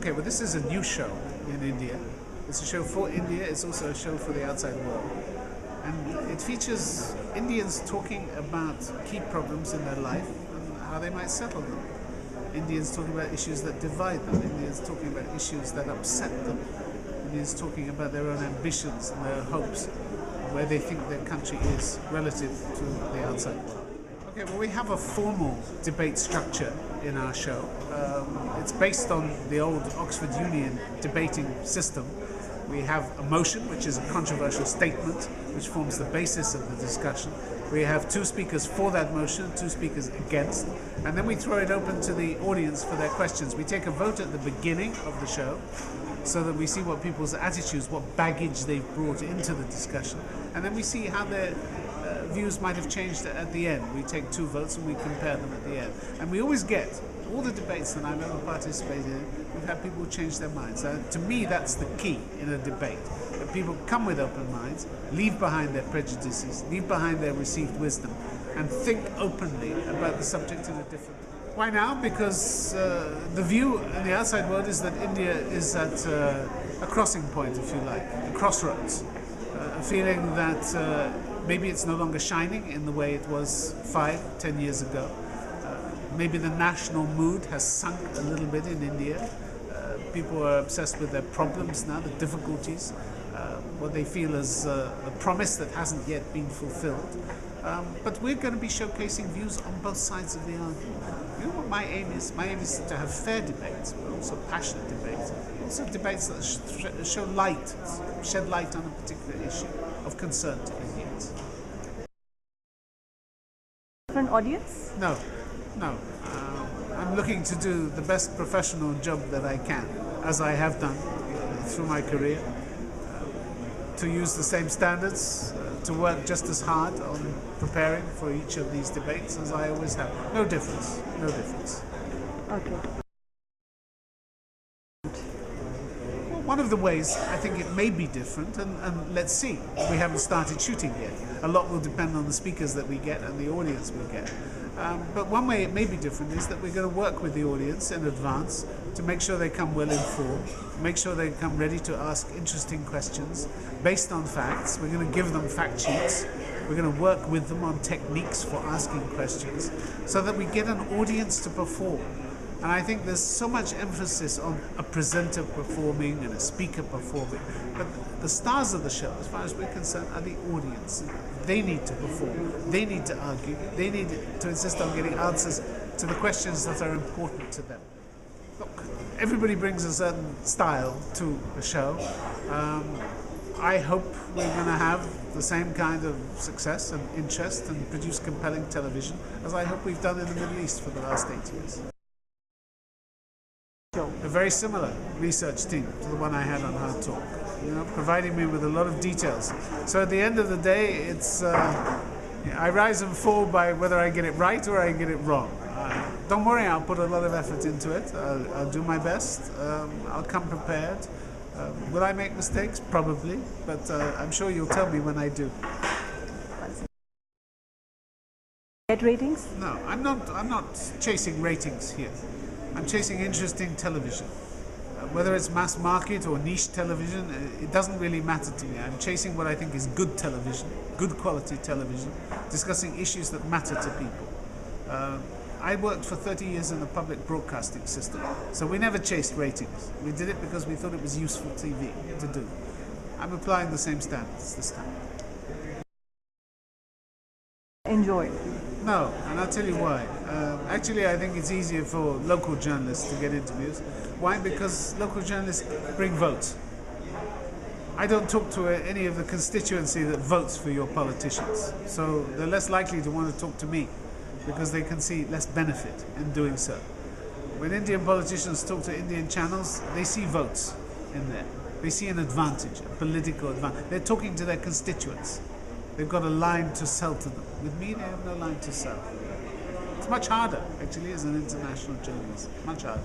Okay, well, this is a new show in India. It's a show for India. It's also a show for the outside world. And it features Indians talking about key problems in their life and how they might settle them. Indians talking about issues that divide them. Indians talking about issues that upset them. Indians talking about their own ambitions and their hopes, where they think their country is relative to the outside world. Okay, well, we have a formal debate structure in our show. It's based on the old Oxford Union debating system. We have a motion, which is a controversial statement, which forms the basis of the discussion. We have two speakers for that motion, two speakers against, and then we throw it open to the audience for their questions. We take a vote at the beginning of the show so that we see what people's attitudes, what baggage they've brought into the discussion, and then we see how their views might have changed at the end. We take two votes and we compare them at the end. And we always get, all the debates that I've ever participated in, we've had people change their minds. To me, that's the key in a debate. That people come with open minds, leave behind their prejudices, leave behind their received wisdom, and think openly about the subject in a different way. Why now? Because the view in the outside world is that India is at a crossing point, if you like, a crossroads. A feeling that maybe it's no longer shining in the way it was 5-10 years ago. Maybe the national mood has sunk a little bit in India. People are obsessed with their problems now, the difficulties, what they feel is a promise that hasn't yet been fulfilled. But we're going to be showcasing views on both sides of the argument. You know what my aim is? My aim is to have fair debates, but also passionate debates. Also debates that show light, shed light on a particular issue of concern to Indians. Different audience? No. I'm looking to do the best professional job that I can, as I have done through my career, to use the same standards, to work just as hard on preparing for each of these debates as I always have. No difference. Okay. One of the ways I think it may be different, and let's see, we haven't started shooting yet. A lot will depend on the speakers that we get and the audience we get. But one way it may be different is that we're going to work with the audience in advance to make sure they come well informed, make sure they come ready to ask interesting questions based on facts. We're going to give them fact sheets. We're going to work with them on techniques for asking questions so that we get an audience to perform. And I think there's so much emphasis on a presenter performing and a speaker performing. But the stars of the show, as far as we're concerned, are the audience. They need to perform. They need to argue. They need to insist on getting answers to the questions that are important to them. Look, everybody brings a certain style to the show. I hope we're going to have the same kind of success and interest and produce compelling television as I hope we've done in the Middle East for the last 8 years. A very similar research team to the one I had on Hardtalk, providing me with a lot of details. So at the end of the day, it's I rise and fall by whether I get it right or I get it wrong. Don't worry, I'll put a lot of effort into it. I'll do my best. I'll come prepared. Will I make mistakes? Probably, but I'm sure you'll tell me when I do. Get ratings? No, I'm not chasing ratings here. I'm chasing interesting television. Whether it's mass market or niche television, it doesn't really matter to me. I'm chasing what I think is good television, good quality television, discussing issues that matter to people. I worked for 30 years in the public broadcasting system, so we never chased ratings. We did it because we thought it was useful TV to do. I'm applying the same standards this time. Enjoy. No, and I'll tell you why. Actually, I think it's easier for local journalists to get interviews. Why? Because local journalists bring votes. I don't talk to any of the constituency that votes for your politicians, so they're less likely to want to talk to me because they can see less benefit in doing so. When Indian politicians talk to Indian channels, they see votes in there. They see an advantage, a political advantage. They're talking to their constituents. They've got a line to sell to them. With me, they have no line to sell. It's much harder, actually, as an international journalist. Much harder.